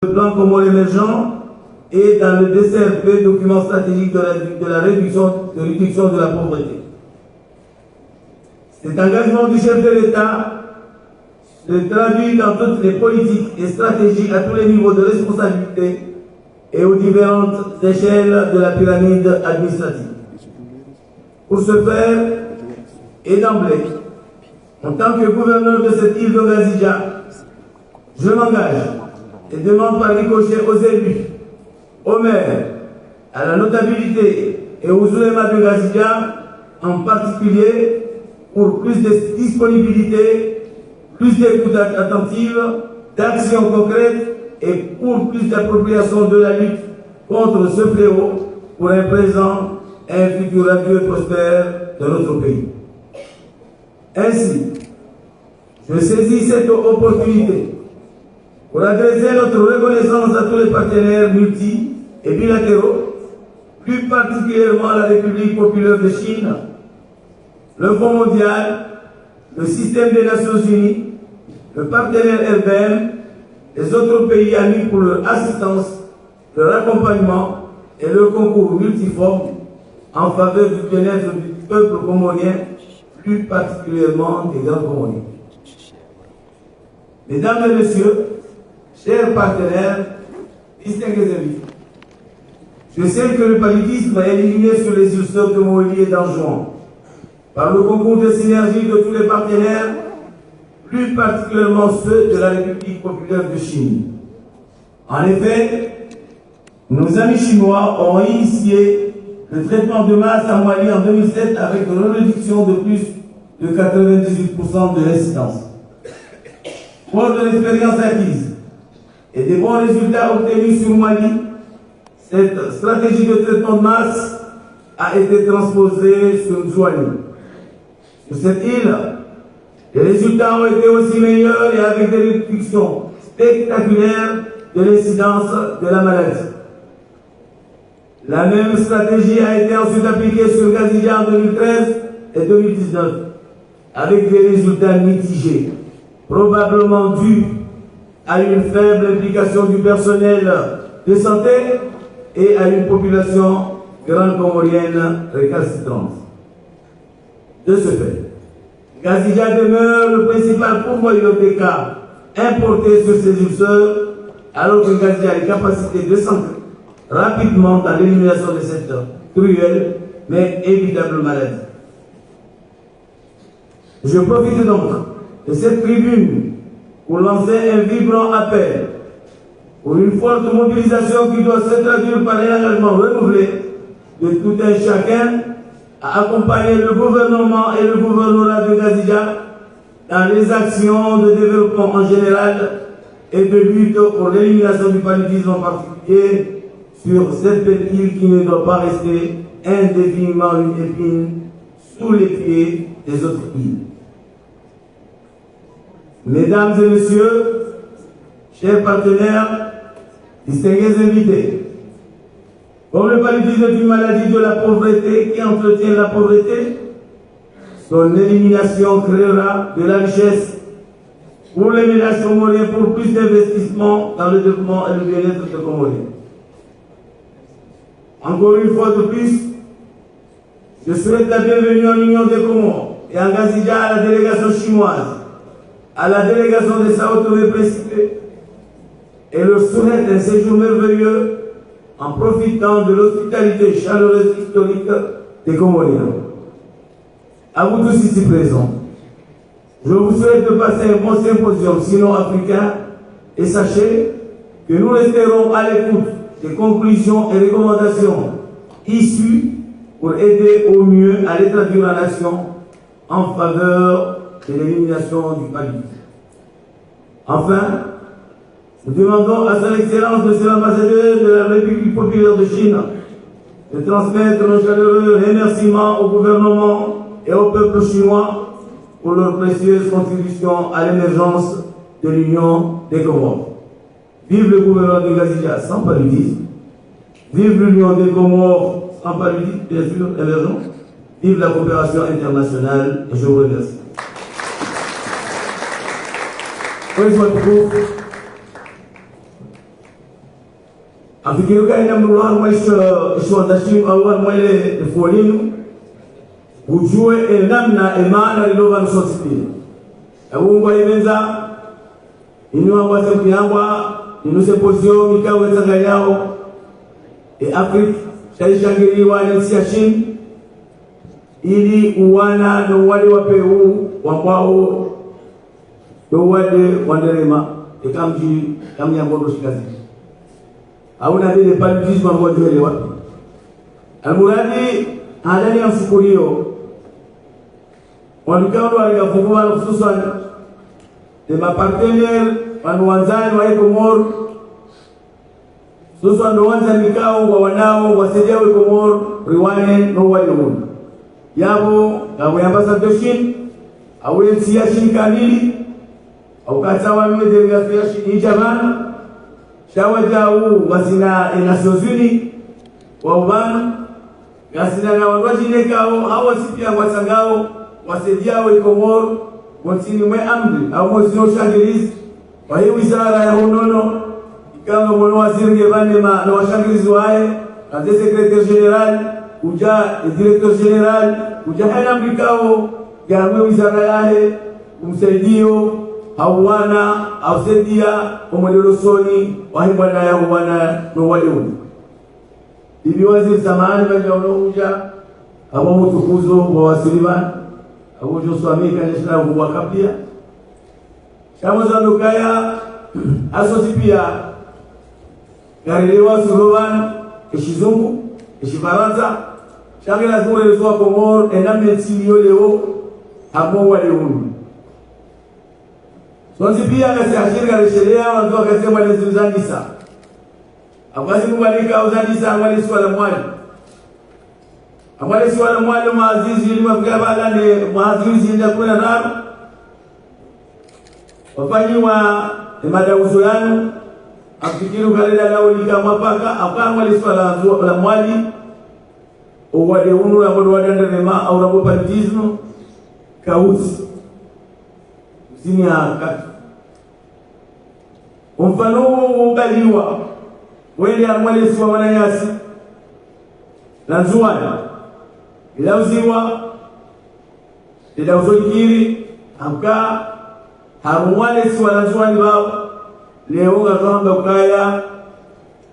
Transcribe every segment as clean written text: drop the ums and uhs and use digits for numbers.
Le plan Comore émergent et dans le DCRP, document stratégique de la réduction de la pauvreté. Cet engagement du chef de l'État se traduit dans toutes les politiques et stratégies à tous les niveaux de responsabilité et aux différentes échelles de la pyramide administrative. Pour ce faire, et d'emblée, en tant que gouverneur de cette île de Ngazidja, je m'engage et demande par ricochet aux élus, aux maires, à la notabilité et aux oulémas de Ngazidja en particulier pour plus de disponibilité, plus d'écoute attentive, d'actions concrètes et pour plus d'appropriation de la lutte contre ce fléau pour un présent et un futur radieux et prospère de notre pays. Ainsi, je saisis cette opportunité pour adresser notre reconnaissance à tous les partenaires multi et bilatéraux, plus particulièrement la République populaire de Chine, le Fonds mondial, le système des Nations Unies, le partenaire RBM, les autres pays amis pour leur assistance, leur accompagnement et leur concours multiforme en faveur du bien-être du peuple comorien, plus particulièrement des grands Comoriens. Mesdames et messieurs, chers partenaires, distingués invités, je sais que le paludisme est éliminé sur les îles Sœurs de Moélie et d'Anjouan par le concours de synergie de tous les partenaires, plus particulièrement ceux de la République populaire de Chine. En effet, nos amis chinois ont initié le traitement de masse à Mali en 2007 avec une réduction de plus de 98% de l'incidence. Fort de l'expérience acquise et des bons résultats obtenus sur Mali, cette stratégie de traitement de masse a été transposée sur Zouani. Sur cette île, les résultats ont été aussi meilleurs et avec des réductions spectaculaires de l'incidence de la maladie. La même stratégie a été ensuite appliquée sur Ngazidja en 2013 et 2019, avec des résultats mitigés, probablement dus à une faible implication du personnel de santé et à une population grande comorienne récalcitrante. De ce fait, Ngazidja demeure le principal pourvoyeur des cas importés sur ces îles Sœurs, alors que Ngazidja a les capacités de s'ancrer rapidement dans l'élimination de cette cruelle mais évitable maladie. Je profite donc de cette tribune pour lancer un vibrant appel pour une forte mobilisation qui doit se traduire par un engagement renouvelé de tout un chacun à accompagner le gouvernement et le gouvernorat de Ngazidja dans les actions de développement en général et de lutte pour l'élimination du paludisme en particulier sur cette petite île qui ne doit pas rester indéfiniment une épine sous les pieds des autres îles. Mesdames et messieurs, chers partenaires, distingués invités, comme le paludisme est une maladie de la pauvreté qui entretient la pauvreté, son élimination créera de la richesse pour les ménages comoriens pour plus d'investissement dans le développement et le bien-être des Comoriens. Encore une fois de plus, je souhaite la bienvenue en Union des Comores et en Ngazidja à la délégation chinoise, à la délégation de Sao Tomé-Principe et leur souhaite un séjour merveilleux en profitant de l'hospitalité chaleureuse historique des Comoriens. À vous tous ici présents, je vous souhaite de passer un bon symposium sinon africain et sachez que nous resterons à l'écoute des conclusions et recommandations issues pour aider au mieux à les traduire en action en faveur de l'élimination du paludisme. Enfin, nous demandons à son Excellence, Monsieur l'ambassadeur de la République populaire de Chine, de transmettre nos chaleureux remerciements au gouvernement et au peuple chinois pour leur précieuse contribution à l'émergence de l'Union des Comores. Vive le gouvernement de Ngazidja sans paludisme. Vive l'Union des Comores sans paludisme, bien sûr, émergent. Vive la coopération internationale et je vous remercie. afikiruka ina mruhan mwandashim awal mwele folinu ujue namna imana lilova nusotipini abungwa ibenza inuwa wase mkiangwa inuse pozio mikawe tanga yao Afrika shaishangiliwa nisi ya chini ili uwana no wale wapeu wambao no wale wanderema ikamji kamnyangondo shikazi hauna vile paludisme ambao ndio wapi almuradi hadani ya mfukurio walikao walikafungua hususan de mapartenaire wanwanzani wa Ekomor hususan ndo wanza mikao wa wanao wasaidia Ekomor riwane no wale hunu yabo ngabo yambasa doshin awe siyashin kamili au katawa mwe ya siyashin ijabana shawajau wasina Nations Unies wa ubana gasina na wajine kao hawa sipia wasangao wasaidiao Ekomor wotini mwe amri au mozino shangilizi wa hii wizara ya honono ikanga mwono waziri gebane na washangilizi wae ande secrétaire général uja directeur général uja hana mlikao gamwe wizara yahe umsaidio hawana ausaidia umwelelosoni wahibwana ya huwana no waliuni bibi waziri samahani banja uja abo mutukuzo wa wasiliman abo joswami kanishna wa kapia shamoza ndokaya asoti pia garilewa sulovan ishizungu ishifaransa shangela zure lezo Komor enamne tilio leo abo waliuni sonzi pia kasi ashirika lishelea wanzo akasema lezuzandisa Abwazi mbalika uzandisa amwali swala mwali. Amwali swala mwali maazizi ili mafgaba ne maazizi nda kuna naru. Wafanyiwa madauzo yanu afikiru kalela lao likamapaka akamwali swala la mwali uwade unu la bodo wadanderema au rabo partitismo kauzi. Zini ya kati. Mfano ubaliwa wende amwale siwa wananyasi na nzuwana ilauziwa ilauzoikiri amka harumwale siwa na nzuwani wao leo gazwamba ukaya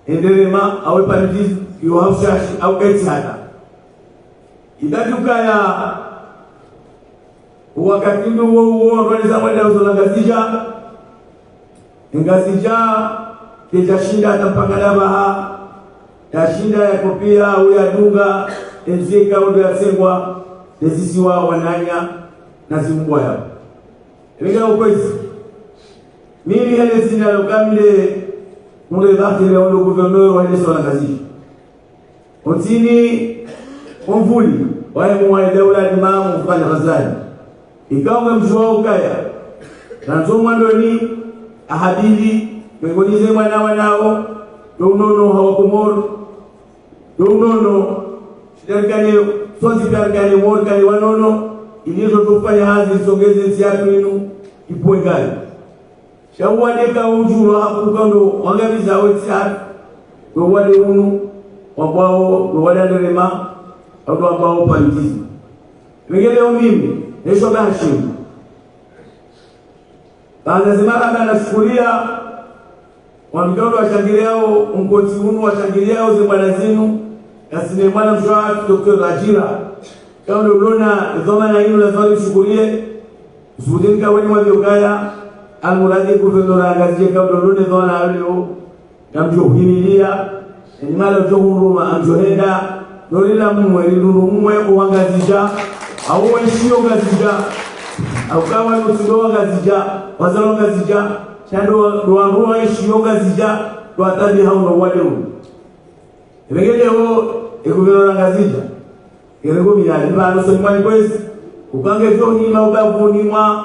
enderema awe partitismo kiwa haushashi au kaiti hata idadi ukaya wakati uo rwaniza mwende uzolangazija ngazija keshinda atampangala baha tashinda ya kopia au ya dunga enzika au ya sengwa nezisiwa wananya na zimbwa yao ndio ukwezi mimi hale sina lokamile mure dhati leo ndo gouverneur wa ile swala kazi ontini omvuli wale mwa daula imamu mfanya Ghazali ikawa mjua ukaya na nzomwa ndoni ahadili ngonize mwana wanao donono hawakomoro donono shidarikane sonzi darikane morkane wanono ilizo tufanya hazi songeze siatu inu ipoengani shawadeka ujuro hapo kando wangabiza wetsa do wale unu wabao do wale nderema au ambao politiki wengine mimi nesho bashim baada zimara na shukuria wamgao washangiliao mkoti unu washangiliao zibwana zinu kasine mwana mshwa Dr. Rajira kama ulona dhoma na hilo lazima shukurie usudini kwa wani waliokaya almuradi kufendora ngazie kama ulona dhona leo namjo himilia nimala johuruma amjohenda dorila mwe lurumwe uangazija au weshio ngazija au kama nusudoa ngazija wazalo ngazija chando doanroa shio ngazija doatabi hauno wale u Ebegeleo ekuvera ngazija erego miyali bano semani kwezi ukange toni na ubavuni mwa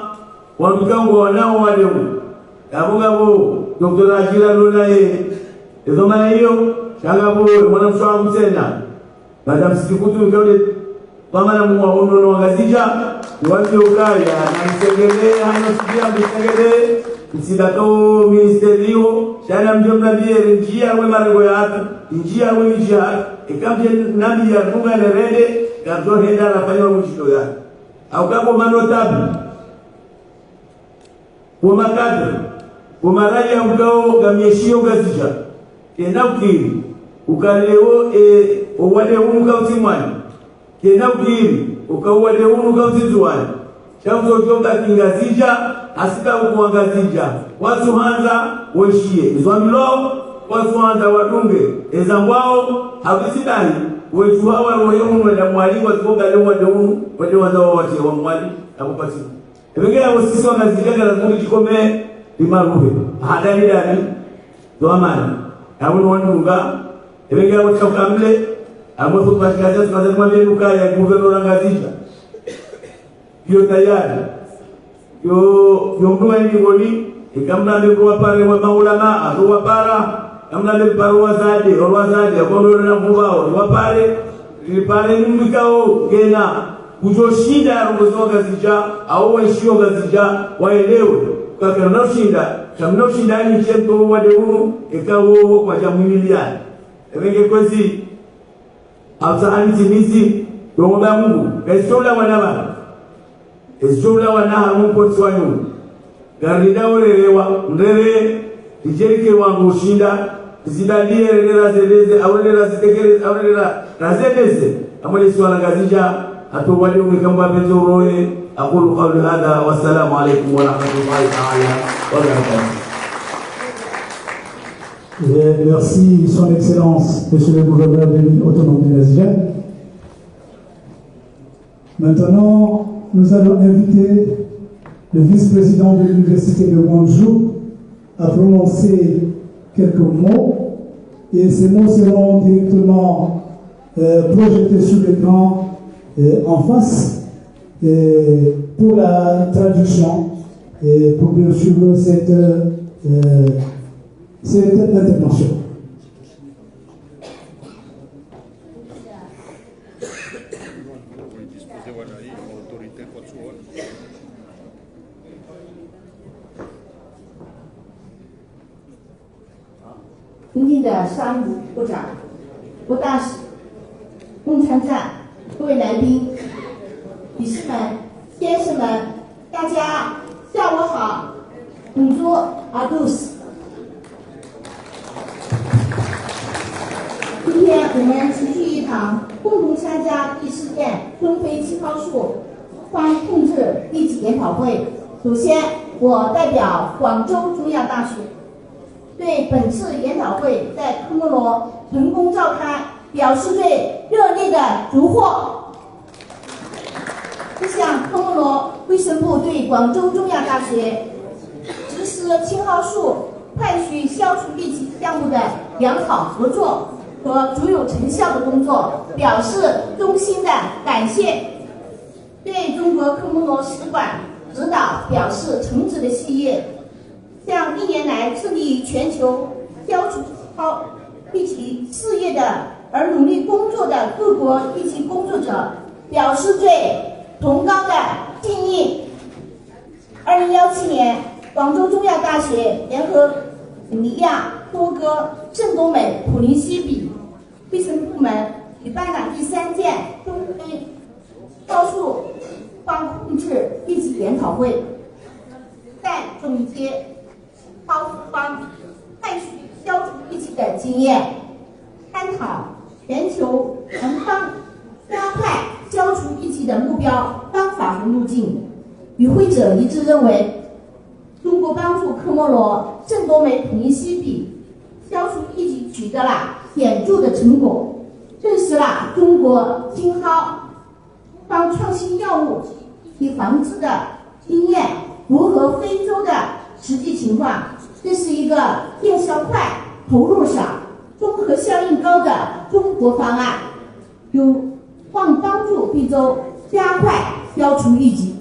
wandukango wanao wale u yabogabo Dr. Rajira lona ezo maana hiyo shangabo mwana mswa mtena baada msikutu ngode kwa maana muwaono ngazija watu ukaya na msengele hana sikia msengele msidako ministerio shana mjomna biere njia we marengo yatu njia we njia ikamje nabi ya runga ne rede gazo henda rafanya mwisho yake au kama manotabu kwa makadri kwa maraya ukao gamieshio gazija tena ukiri ukaleo wale unuka utimwani tena ukiri ukawale unuka utizwani chanzo jonga kingazija asika ukuangazija watu hanza weshie izwamilo watu hanza wadunge ezambwao habisidai wetu hawa rohemu na mwali watuoga leo wadeu wale wazao wote wa mwali akupati ebengea wasisi wangazija la mungu jikome bimaruhe hadani dani doamani abunu wanunga ebengea watakamle amwe kutashikaza tukazema benuka ya guvernora ngazija yo tayari yo mtume ngoni ikamna mbwa pale wa maulama azuwa para kamna mbwa wazade akono na mvao wa pale nimikao gena kujoshinda ngozo gazija au waishio gazija waelewe kwa kamna shinda ni chento wade huru ikawo kwa jamiliani evenge kwezi afsahani timizi domoba Mungu kaishola wanaba ezula wanaha mungu tswanyu garida olewa ndere dijerike wangu shinda zidadie rera zeleze awelera zitekeleze awelera razedeze amali swala gazija hato wali umikamba bezo roe aqulu qawli hada wassalamu alaykum wa rahmatullahi ta'ala wa barakatuh. Merci son excellence monsieur le gouverneur de l'île autonome de Nazija. Maintenant nous allons inviter le vice-président de l'université de Gwangju à prononcer quelques mots et ces mots seront directement projetés sur l'écran en face pour la traduction et pour bien suivre cette intervention.尊敬的商务部长、国大使、共参赞、各位来宾、女士们、先生们，大家下午好。Bonjour à tous。今天我们齐聚一堂，共同参加第4届中非青蒿素方控制一级研讨会。首先，我代表广州中亚大学对本次研讨会在科莫罗成功召开表示最热烈的祝贺。这项科莫罗卫生部对广州中亚大学实施青蒿素快速消除痢疾项目的良好合作和足有成效的工作表示衷心的感谢，对中国科莫罗使馆指导表示诚挚的谢意。向1年来致力于全球消除疫情事业的而努力工作的各国疫情工作者表示最崇高的敬意。2017年，广州中亚大学联合尼亚、多哥、郑东美、普林西比卫生部门举办了第3届中非高速方控制一级研讨会，在总结高速方快速消除疫情的经验，探讨全球能帮加快消除疫情的目标、方法和路径。与会者一致认为，中国帮助科莫罗、郑多美、普林西比消除疫情取得了显著的成果，证实了中国青蒿方创新药物及防治的经验符合非洲的实际情况。这是一个见效快、投入少、综合效应高的中国方案，有望帮助非洲加快消除疫情。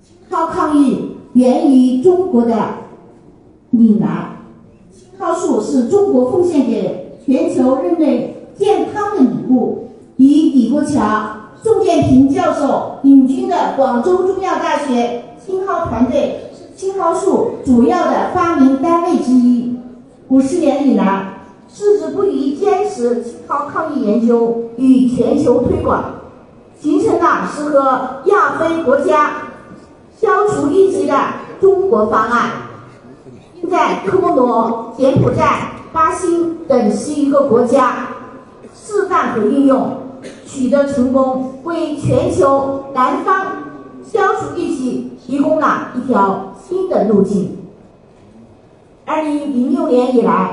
青蒿抗疫源于中国的岭南，青蒿素是中国奉献给全球人类健康的礼物。以李国强、宋建平教授领军的广州中亚大学青蒿团队青蒿素主要的发明单位之一。50年以来，矢志不渝坚持青蒿抗疫研究与全球推广，形成了适合亚非国家消除疟疾的中国方案，并在科摩罗、柬埔寨、巴新等11个国家示范和应用，取得成功，为全球南方消除疟疾提供了一条新的路径。2006年以来，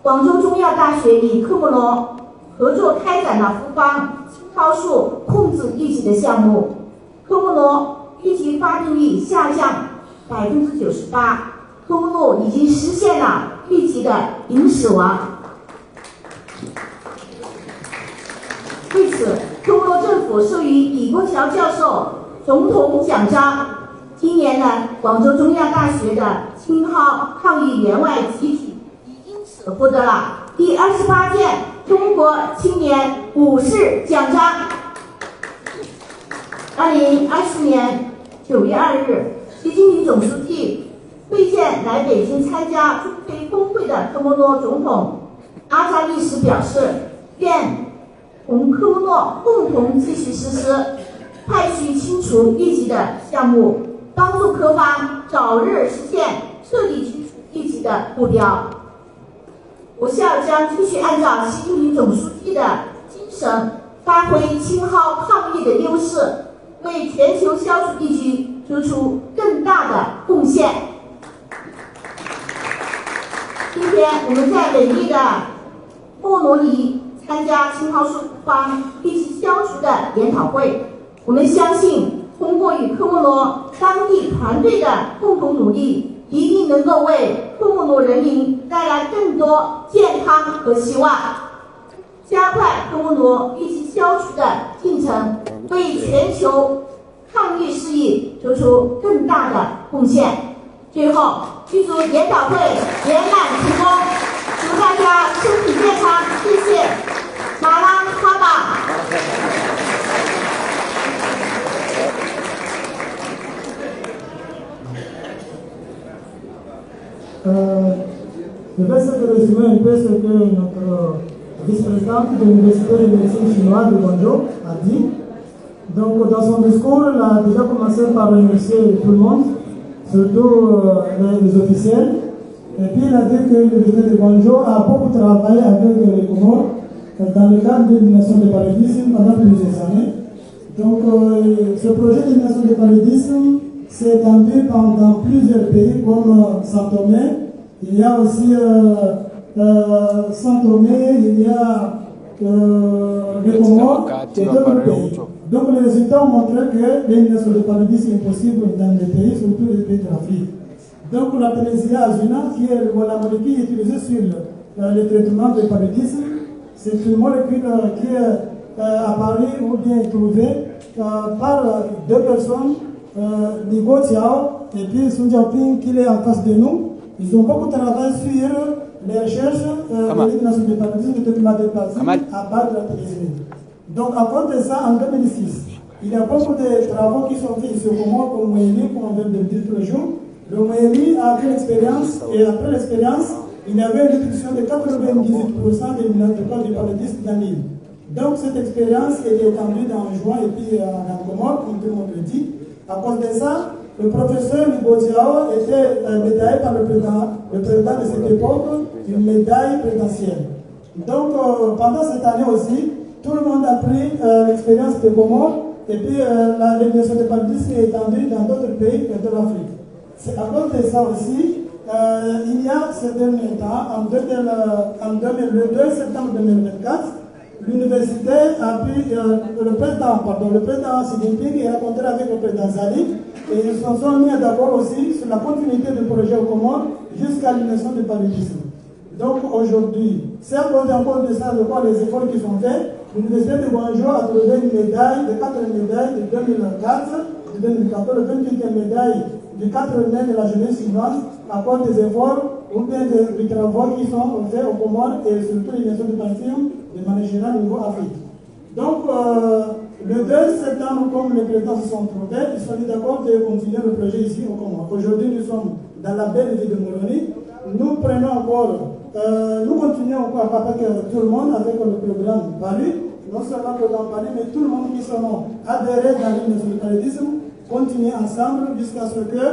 广州中药大学与科摩罗合作开展了复方青蒿素控制疟疾的项目。科摩罗疟疾发病率下降98%，科摩罗已经实现了疟疾的零死亡。为此，科摩罗政府授予李国桥教授总统奖章。今年呢，广州中药大学的青蒿抗疫员外集体因此获得了第28届中国青年武士奖章。2024年9月2日，习近平总书记会见来北京参加中非峰会的科摩罗总统阿扎利什表示，愿同科摩罗共同继续实施派去清除疟疾的项目，帮助科方早日实现彻底清除疟疾的目标。我校将继续按照习近平总书记的精神，发挥青蒿抗疫的优势，为全球消除疟疾做出更大的贡献。今天我们在美丽的莫罗尼参加青蒿素复方疟疾消除的研讨会，我们相信通过与科摩罗当地团队的共同努力，一定能够为科摩罗人民带来更多健康和希望，加快科摩罗疟疾消除的进程，为全球抗疫事业做出更大的贡献。最后，预祝研讨会圆满成功，祝大家身体健康，谢谢。马拉哈巴。Je vais essayer de résumer un peu ce que notre vice-présidente de l'Université de médecine chinoise de Guangzhou a dit. Donc, dans son discours, elle a déjà commencé par remercier tout le monde, surtout les officiels. Et puis, il a dit que l'Université de Guangzhou a beaucoup travaillé avec les Comores dans le cadre de l'élimination des paludisme pendant plusieurs années. Donc, ce projet d'élimination des paludisme s'est étendu pendant plusieurs pays comme Saint Tomé. Il y a aussi Saint Tomé, il y a les Comores et d'autres pays. Donc les résultats ont montré que l'élimination des paludisme est possible dans les pays, surtout les pays de l'Afrique. Donc la Pénicilline azuna, qui est la molécule utilisée sur le traitement des paludisme, c'est une molécule qui est apparue ou bien trouvée par deux personnes, Ligo Tiao et puis Sun Jiaoping, qui est en face de nous. Ils ont beaucoup travaillé sur les recherches de l'élimination des paludisme et de traitement des paludisme à base de la pénicilline. Donc à cause de ça, en 2006, il y a beaucoup de travaux qui sont faits ici au Comores, comme Moéli, comme on vient de le dire tous les jours. Le Moéli a fait l'expérience, et après l'expérience, il y avait une réduction de 98% des cas de paludisme dans l'île. Donc cette expérience est étendue dans juin et puis en Comores, comme tout le monde le dit. À cause de ça, le professeur Ligo Tiao était médaillé par le président de cette époque, une médaille présidentielle. Donc pendant cette année aussi, tout le monde a pris l'expérience des Comores et puis l'élimination des paludisme est étendue dans d'autres pays de l'Afrique. C'est à cause de ça aussi, il y a ce dernier temps, le 2 septembre 2024, l'université a pu, le président Xi Jinping a rencontré avec le président Zali et ils se sont mis d'accord aussi sur la continuité du projet au Comores jusqu'à l'élimination du paludisme. Donc aujourd'hui, c'est à cause de ça, de quoi les efforts qui sont faits, l'université de Guangzhou a trouvé une médaille, de 4 médailles de 2004, de 2014, 28e médaille du 4 mai de la jeunesse chinoise à cause des efforts ou bien des travaux qui sont faits au Comores et surtout l'élimination du paludisme de manière générale au niveau Afrique. Donc, Le 2 septembre, comme les présidents se sont trouvés, ils sont d'accord de continuer le projet ici au Comores. Aujourd'hui, nous sommes dans la belle ville de Moroni. Nous prenons encore, nous continuons encore avec tout le monde, avec le programme Paris. Non seulement le programme Paris, mais tout le monde qui sont adhérés dans l'Union sur le paludisme, continuer ensemble jusqu'à ce que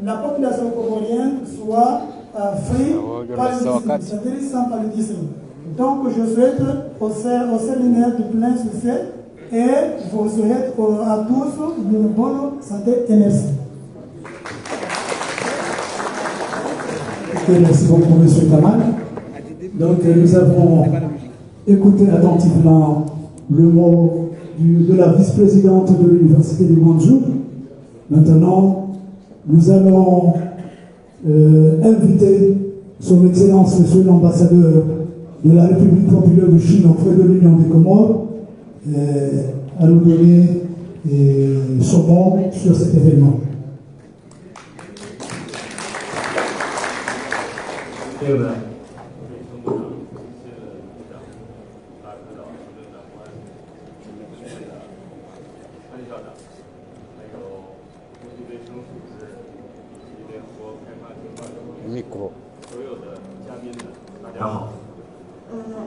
la population comorienne soit free paludisme, c'est-à-dire sans paludisme. Donc, je souhaite au séminaire du plein succès et je vous souhaite à tous une bonne santé et merci. Merci beaucoup, M. Kamal. Donc, nous avons écouté attentivement le mot de la vice-présidente de l'Université de Guangzhou. Maintenant, nous allons inviter Son Excellence, Monsieur l'ambassadeur de la République populaire de Chine auprès de l'Union des Comores à nous donner son mot sur cet événement.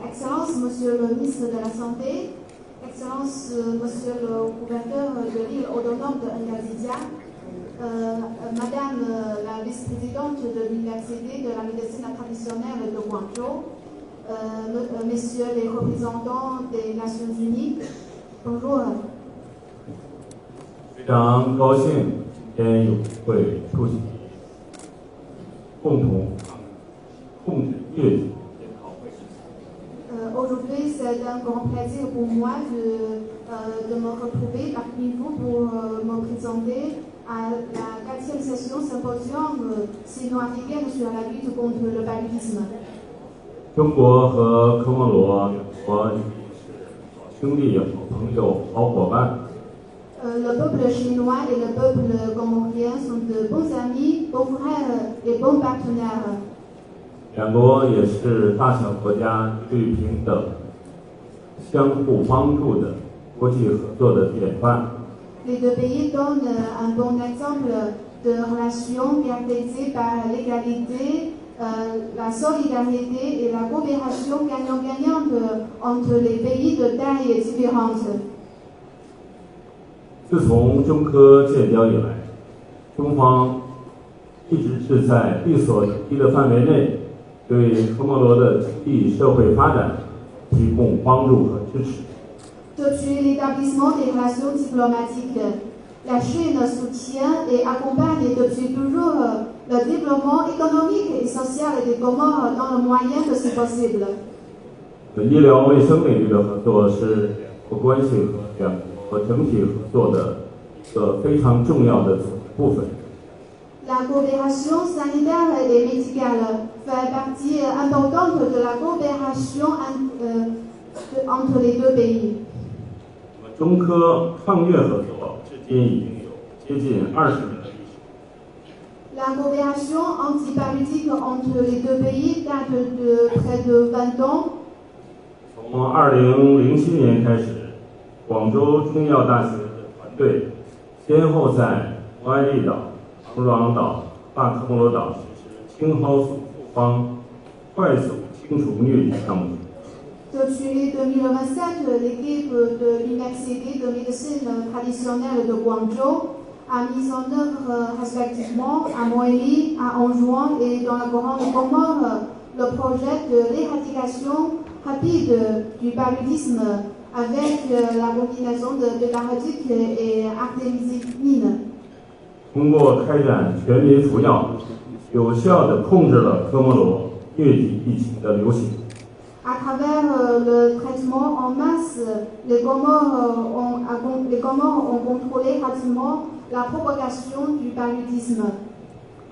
Excellence, Monsieur le ministre de la Santé, Excellence, Monsieur le gouverneur de l'île autonome de Ngazidia, Madame la vice-présidente de l'Université de la médecine traditionnelle de Guangzhou, Messieurs les représentants des Nations Unies, bonjour. 非常高兴今天有机会出席共同控制疟疾研讨会。 Aujourd'hui, c'est un grand plaisir pour moi de me retrouver parmi vous pour me présenter à la 4e session symposium sino-africaine sur la lutte contre le paludisme. 中国和科莫罗两国是好兄弟、好朋友、好伙伴。 Le peuple chinois et le peuple comorien sont de bons amis, bons frères et bons partenaires. 两国也是大小国家对平等、相互帮助的国际合作的典范。 Les deux pays donnent un bon exemple de relations caractérisées par l'égalité, la solidarité et la coopération gagnant-gagnante entre les pays de taille différente. 自从中科建交以来，中方一直是在力所能及的范围内，对科莫罗的经济社会发展提供帮助和支持。 Depuis l'établissement des relations diplomatiques, la Chine soutient et accompagne depuis toujours le développement économique et social des Comores dans le moyen que c'est possible. 医疗卫生领域的合作是两国关系和两国整体合作的一个非常重要的组成部分。 La coopération sanitaire et médicale fait partie importante de la coopération entre les deux pays. 中科抗疟合作至今已经有接近20年的历史。 La coopération antipaludisme entre les deux pays date de près de 20 ans. 从2007年开始，广州中医药大学的团队先后在摩艾利岛、长庄岛、大科莫罗岛实施青蒿素复方快速清除疟疾项目。 Depuis 2027, l'équipe de l'Université de médecine traditionnelle de Guangzhou a mis en œuvre respectivement à Moëli, à Anjouan et dans la Grande Comore le projet de l'éradication rapide du paludisme avec la combinaison de paraduc et artémisinine. 通过开展全民服药，有效地控制了科莫罗疟疾疫情的流行。 À travers le traitement en masse, les Comores ont contrôlé rapidement la propagation du paludisme.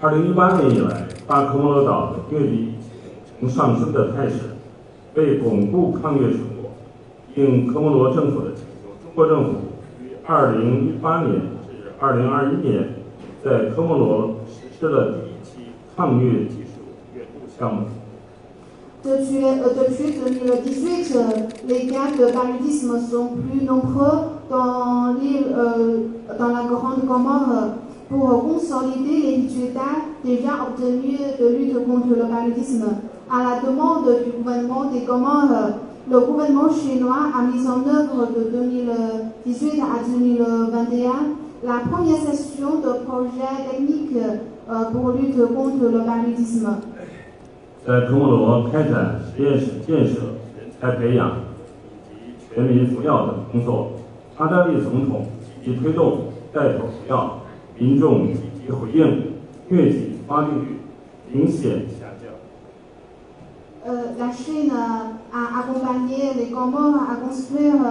2018年以来，大科莫罗岛的疟疾疫情呈上升的态势。为巩固抗疟成果，应科莫罗政府的请求，中国政府于2018年至2021年在科莫罗实施了第一期抗疟技术援助项目。 Depuis 2018, les cas de paludisme sont plus nombreux dans la Grande Comore pour consolider les résultats déjà obtenus de lutte contre le paludisme. À la demande du gouvernement des Comores, le gouvernement chinois a mis en œuvre de 2018 à 2021 la première session de projet technique pour lutte contre le paludisme. 在科莫罗开展实验室建设、人才培养以及全民服药等工作，阿扎利总统积极推动带头服药，民众积极回应，疟疾发病率明显下降。La Chine a accompagné les Comores à construire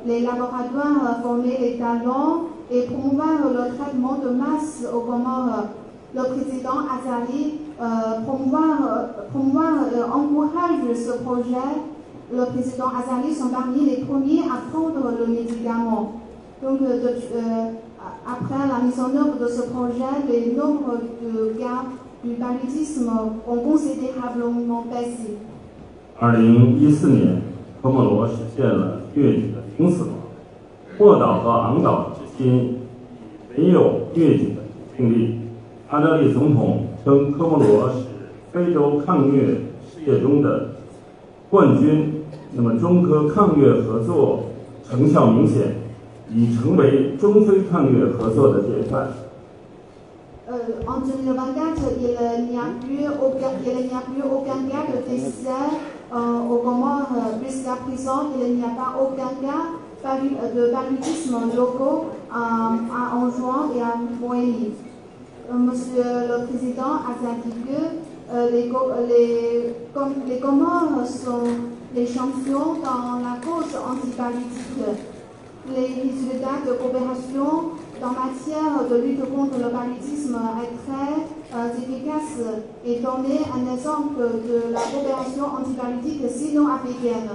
les laboratoires, former les talents et promouvoir le traitement de masse aux Comores. Le président Azali encourage ce projet. Le président Azali sont parmi les premiers à prendre le médicament. Donc, après la mise en œuvre de ce projet, les nombres de cas du paludisme ont considérablement baissé. 2014年，科莫罗实现了疟疾的零死亡。莫岛和昂岛至今已没有疟疾的病例。阿扎利总统称科莫罗是非洲抗疟事业中的冠军，那么中科抗疟合作成效明显，已成为中非抗疟合作的典范。En 2024, il n'y a plus aucun cas de décès aux Comores. Jusqu'à présent, il n'y a pas aucun cas de paludisme locaux en juin et en juillet. Monsieur le Président a dit que les Comores sont les champions dans la cause antipaludique. Les résultats de coopération en matière de lutte contre le paludisme est très efficace et donner un exemple de la coopération antipaludique sino-africaine.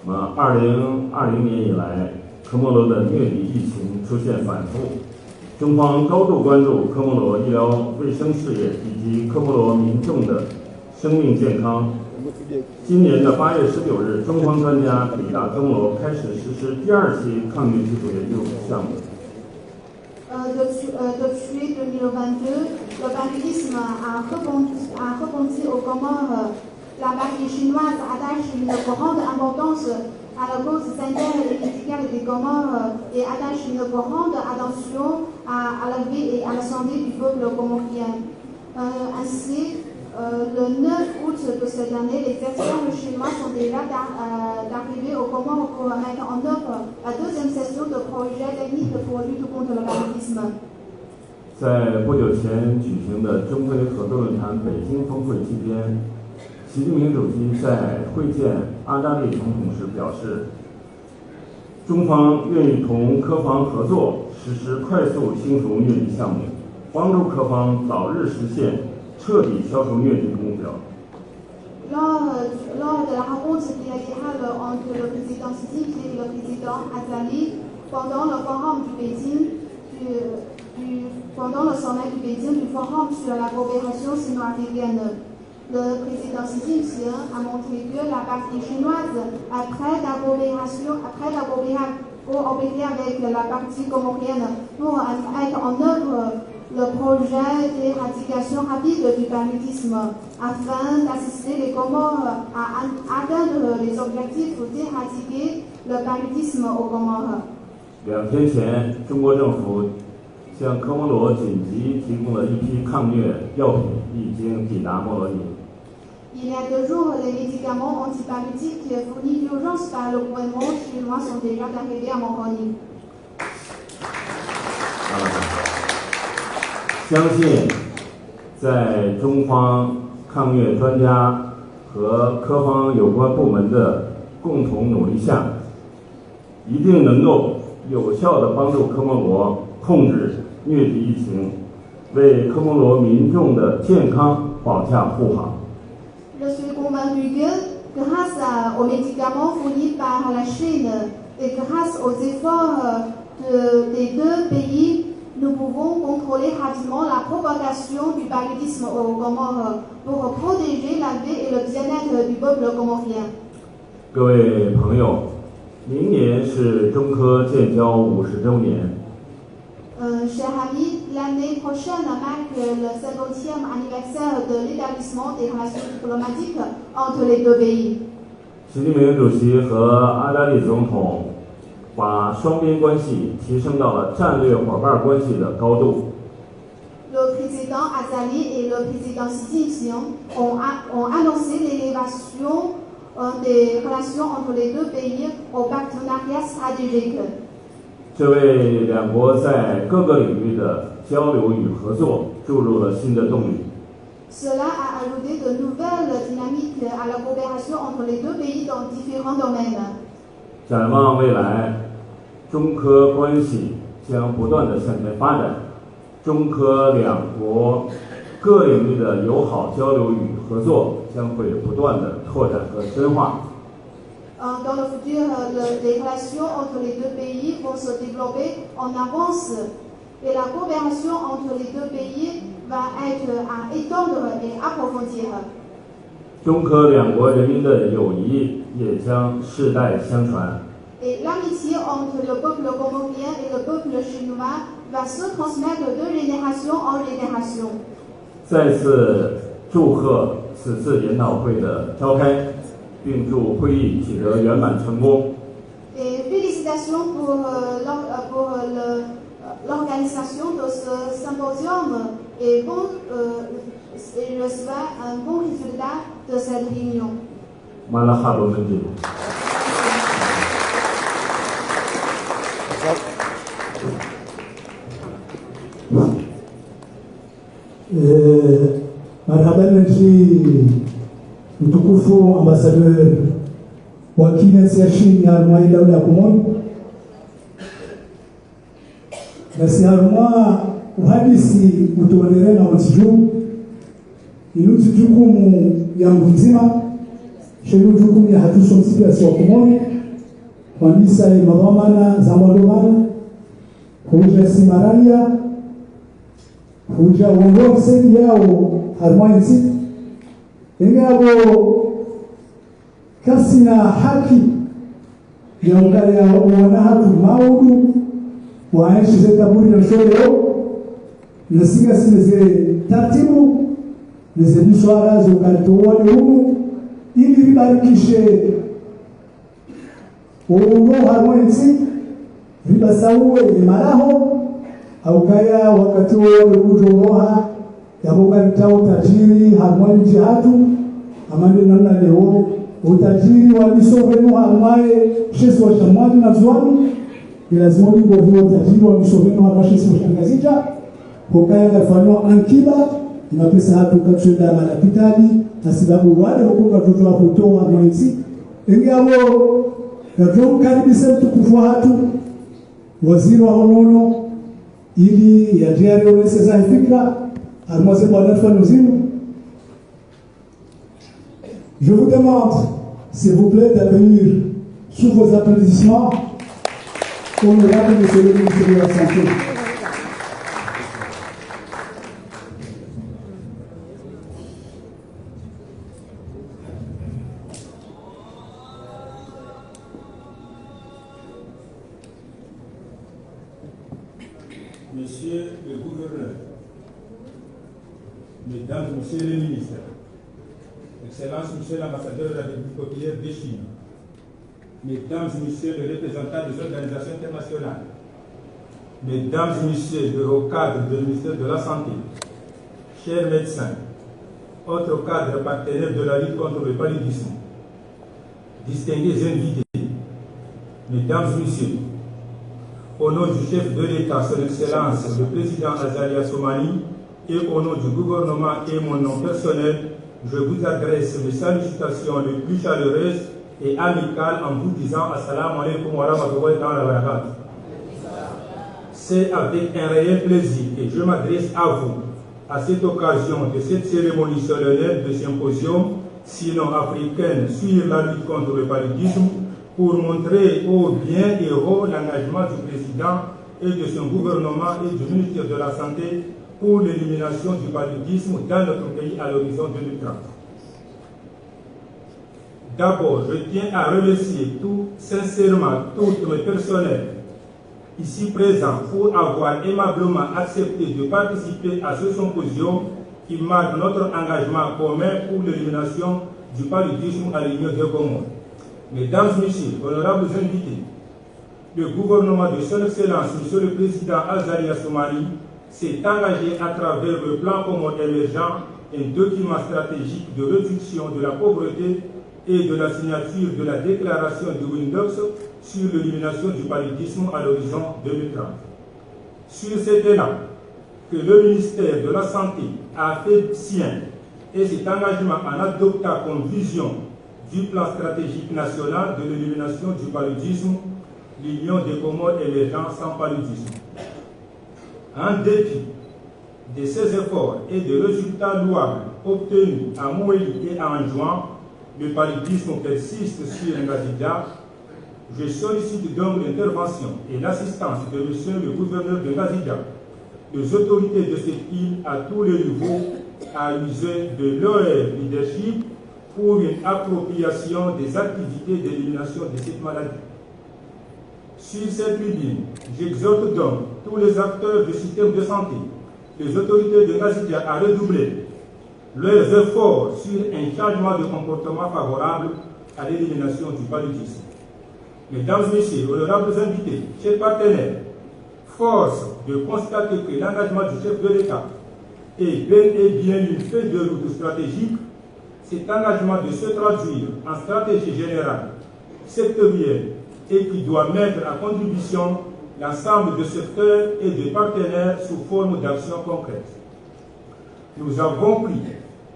2020年以来，科莫罗的疟疾疫情出现反复，中方高度关注科莫罗医疗卫生事业以及科莫罗民众的生命健康。今年的8月19日，中方专家抵达科莫罗，开始实施第2期抗疟技术研究项目。Depuis 2022, le paludisme a rebondi aux Comores. La vague chinoise attache une grande importance à la cause sanitaire et médicale des Comores et attache une grande attention à la vie et à la santé du peuple comorien. Ainsi, le 9 août de cette année, les experts chinois sont déjà arrivés aux Comores pour mettre en œuvre la deuxième session de projet technique pour lutte contre le paludisme. 在不久前举行的中非合作论坛北京峰会期间，习近平主席在会见阿扎利总统时表示，中方愿意同科方合作，实施快速清除疟疾项目，帮助科方早日实现彻底消除疟疾的目标。 Lors de la rencontre bilatérale entre le président Xi Jinping et le président Azali, pendant le forum du Pékin, pendant le sommet du Pékin du forum sur la coopération sino-africaine, le président Xi Jinping a montré que la partie chinoise est prête à coopérer avec la partie comorienne pour mettre en œuvre le projet d'éradication rapide du paludisme afin d'assister les Comores à atteindre les objectifs d'éradiquer le paludisme aux Comores. 2天前，中国政府向科莫罗紧急提供了一批抗疟药品，已经抵达莫罗尼。 Il y a 2 jours, les médicaments antipaludiques fournis d'urgence par le gouvernement chinois sont déjà arrivés à Moroni. 相信在中方抗疟专家和科方有关部门的共同努力下，一定能够有效地帮助科莫罗控制疟疾疫情，为科莫罗民众的健康保驾护航。 Je suis convaincu que grâce aux médicaments fournis par la Chine et grâce aux efforts des 2 pays, nous pouvons contrôler rapidement la propagation du paludisme aux Comores pour protéger la vie et le bien-être du peuple comorien. 各位朋友，明年是中科建交50周年。Chers amis, l'année prochaine marque le 50e anniversaire de l'établissement des relations diplomatiques entre les deux pays. 习近平主席和阿扎利总统把双边关系提升到了战略伙伴关系的高度。Le président Azali et le président Xi Jinping ont annoncé l'élévation des relations entre les deux pays au partenariat stratégique. 这为两国在各个领域的交流与合作注入了新的动力。Cela a ajouté de nouvelles dynamiques à la coopération entre les deux pays dans différents domaines. 展望未来，中科关系将不断地向前发展，中科两国各领域的友好交流与合作将会不断地拓展和深化。Dans le futur, les relations entre les deux pays vont se développer en avance et la coopération entre les deux pays va être à étendre et approfondir. 中科两国人民的友谊也将世代相传。Et l'amitié entre le peuple congolais et le peuple chinois va se transmettre de génération en génération. 再次祝贺此次研讨会的召开，并祝会议取得圆满成功。Et félicitations pour l'organisation de ce symposium et je souhaite un bon résultat de cette réunion. 马拉哈罗门吉。Marhaban nchi mtukufu ambassadeur wa Kinesi ya chini ya Armai Daula Kumon na si Armai uhadisi utuonere na utiju inuti jukumu ya mzima shelu jukumu ya hatuso msipi ya siwa Kumon kwanisa ya madhamana za mwadobana huja simararia huja uongozi yao harmoinsi ingabo kasi na haki ya ungari ya wanahatu maudu waaishi zetaburi na shoreo na singa sineze taratibu neze mishwara za ungari tuwane humu ili ribarikishe uungo harmoinsi ribasauwe imaraho au kaya wakati wao kujoha yaboga bitao tajiri harmoni jihatu amande namna leo utajiri wa misovenu harmaye sheso wa shamwani na zwani lazima ngo hiyo utajiri wa misovenu harma sheso shangazija pokaya gafanywa ankiba na pesa hatu katsenda na kapitali na sababu wale huko kutoa kutoa harmoni ingabo kajo karibisa tukufu hatu waziri wa honono ili ya diari olese za fikra armoise bonne fois nous. Je vous demande s'il vous plaît d'accueillir sous vos applaudissements honorable monsieur le ministre de la Santé. Monsieur le gouverneur, Mesdames et Messieurs les ministres, Excellence Monsieur l'ambassadeur de la République populaire de Chine, Mesdames et Messieurs les représentants des organisations internationales, Mesdames et Messieurs le haut cadre du ministère de la Santé, chers médecins, autres cadres partenaires de la lutte contre le paludisme, distingués invités, Mesdames et Messieurs, au nom du chef de l'État, son Excellence, le président Azali Assoumani, et au nom du gouvernement et mon nom personnel, je vous adresse mes salutations les plus chaleureuses et amicales en vous disant Assalamu alaikum wa rahmatullahi wa barakatuh. C'est avec un réel plaisir que je m'adresse à vous à cette occasion de cette cérémonie solennelle de symposium sino-africaine sur la lutte contre le paludisme pour montrer au bien et au l'engagement du président et de son gouvernement et du ministère de la Santé pour l'élimination du paludisme dans notre pays à l'horizon 2030. D'abord, je tiens à remercier tout sincèrement tout le personnel ici présent pour avoir aimablement accepté de participer à ce symposium qui marque notre engagement commun pour l'élimination du paludisme à l'Union des Comores. Mesdames, Messieurs, honorables invités, le gouvernement de Son Excellence, Monsieur le Président Azali Assoumani, s'est engagé à travers le plan Comores émergent, un document stratégique de réduction de la pauvreté et de la signature de la déclaration de Windows sur l'élimination du paludisme à l'horizon 2030. Sur cet élan que le ministère de la Santé a fait sien et cet engagement en adoptant comme vision du plan stratégique national de l'élimination du paludisme, l'Union des Comores émergents sans paludisme. En dépit de ces efforts et des résultats louables obtenus à Moélie et à Anjouan, le paludisme persiste sur Ngazija. Je sollicite donc l'intervention et l'assistance de Monsieur le gouverneur de Ngazija, les autorités de cette île à tous les niveaux, à user de leur leadership pour une appropriation des activités d'élimination de cette maladie. Sur cette tribune, j'exhorte donc tous les acteurs du système de santé, les autorités de Ngazija à redoubler leurs efforts sur un changement de comportement favorable à l'élimination du paludisme. Mesdames, Messieurs, honorables invités, chers partenaires, force de constater que l'engagement du chef de l'État est bel et bien une feuille de route stratégique. Cet engagement de se traduire en stratégie générale, sectorielle, et qui doit mettre à contribution l'ensemble de secteurs et de partenaires sous forme d'actions concrètes. Nous avons pris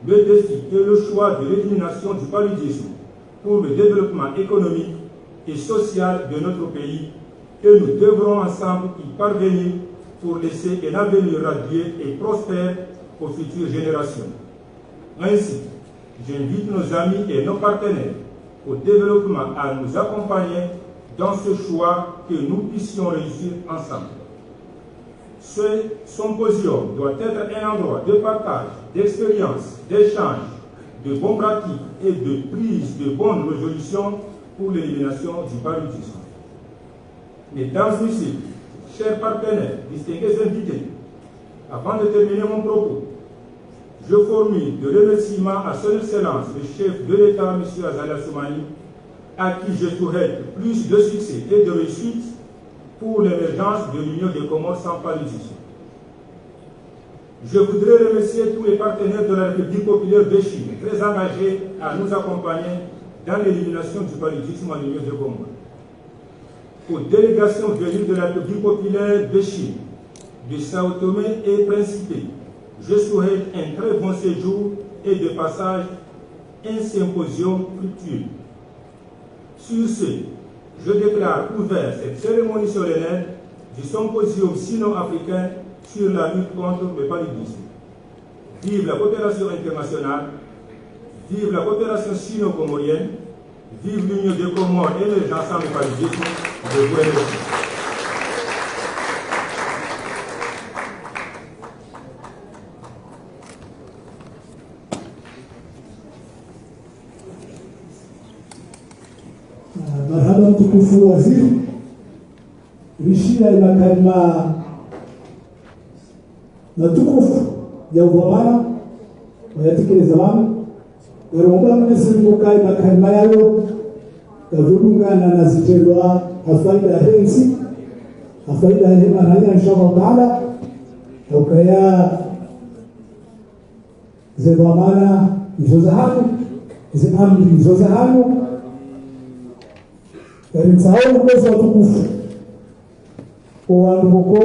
le défi et le choix de l'élimination du paludisme pour le développement économique et social de notre pays et nous devrons ensemble y parvenir pour laisser un avenir radieux et prospère aux futures générations. Ainsi, j'invite nos amis et nos partenaires au développement à nous accompagner dans ce choix que nous puissions réussir ensemble. Ce symposium doit être un endroit de partage, d'expérience, d'échange, de bonnes pratiques et de prise de bonnes résolutions pour l'élimination du paludisme. Mesdames et messieurs, chers partenaires, distingués invités, avant de terminer mon propos, je formule de remerciements à Son Excellence, le chef de l'État, M. Azali Assoumani, à qui je souhaite plus de succès et de réussite pour l'émergence de l'Union des Comores sans paludisme. Je voudrais remercier tous les partenaires de la République populaire de Chine, très engagés à nous accompagner dans l'élimination du paludisme à l'Union des Comores. Aux délégations venues de la République populaire de Chine, de Sao Tomé et Principe, je souhaite un très bon séjour et de passage un symposium fructueux. Sur ce, je déclare ouvert cette cérémonie solennelle du symposium sino-africain sur la lutte contre le paludisme. Vive la coopération internationale, vive la coopération sino-comorienne, vive l'Union des Comores émergents sans le paludisme. Je vous remercie. Marhaba mtukufu waziri, rishia ina kalima na tukufu ya uvamana wayatekeleza wanu waromba mnesiri kukai na kalima yalo kavudungana na zitelwa hafaida ya hensi hafaida ya hema na inshallah taala ukaya zevamana izozahanu izamri izozahanu Rimsahau uwezo wa tukufu uanduko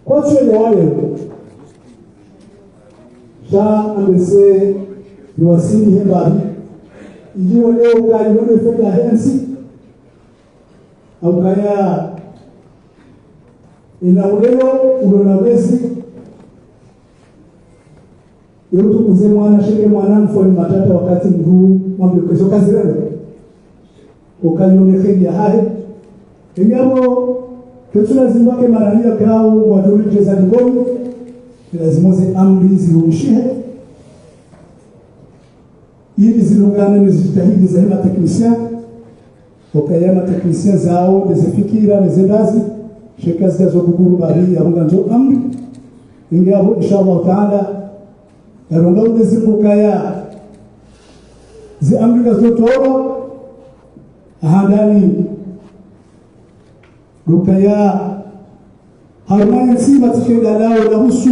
kwa chile wale ja amese niwasili hembari ijiwa leo gari wale fenda hensi au kaya inauleo ulonawezi yotu kuze mwana shike mwana mfoni matata wakati mguu mwambi kesho kazi leo ukanyone khedi ya hahe ingabo ketuna zimbake marahia kao waduri za ngoni lazima ze amri zirushihe ili zilungane zijitahidi za mateknisia wakaya mateknisia zao zifikira nizendazi shekazi za buguru bari yarunga njo amri ingabo inshallah taala yarunga uzimukaya zi amri gazotoro ahandani lukaya harmaya nsiba tikenda lao na husu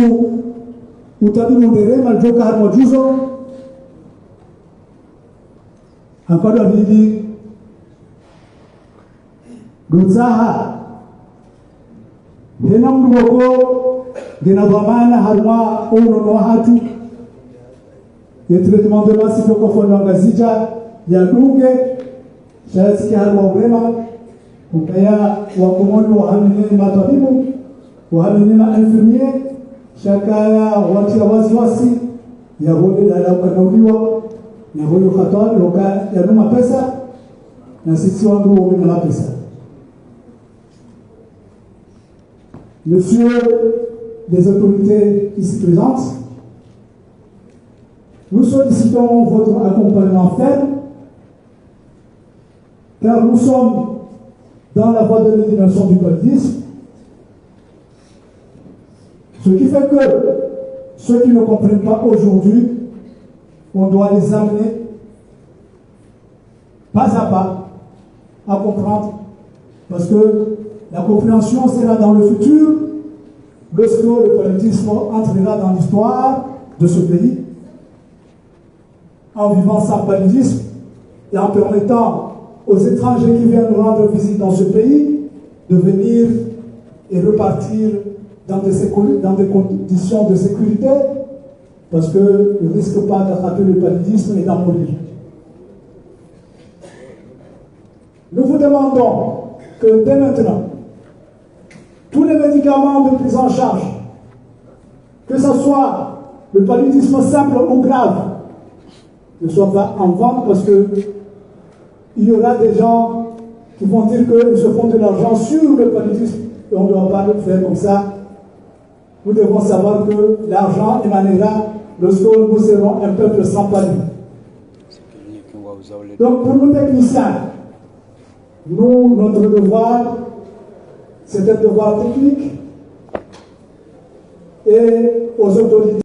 utabimu nderema joka harmo juzo hankado hili Gutsaha hena mdugo gena dhamana harma ono no hatu ya traitement de masse kwa fondo ngazija ya dunge shayatiki harma urema ukaya wa komono wa hamine matabibu wa hamine infirmier shakaya wati wasiwasi ya hodi dala ukauliwa na huyo khatari hoka ya numa pesa na sisi wangu wamena pesa. Monsieur les autorités ici présentes, nous sollicitons votre accompagnement ferme car nous sommes dans la voie de l'élimination du paludisme, ce qui fait que ceux qui ne comprennent pas aujourd'hui, on doit les amener pas à pas à comprendre, parce que la compréhension sera dans le futur, lorsque le paludisme entrera dans l'histoire de ce pays, en vivant sans paludisme et en permettant aux étrangers qui viennent nous rendre visite dans ce pays de venir et repartir dans des conditions de sécurité, parce qu'ils ne risquent pas d'attraper le paludisme et d'en mourir. Nous vous demandons que dès maintenant, tous les médicaments de prise en charge, que ce soit le paludisme simple ou grave, ne soient pas en vente, parce qu'il y aura des gens qui vont dire qu'ils se font de l'argent sur le paludisme et on ne doit pas le faire comme ça. Nous devons savoir que l'argent émanera lorsque nous serons un peuple sans paludisme. Donc pour nous techniciens, notre devoir, c'est un devoir technique et aux autorités.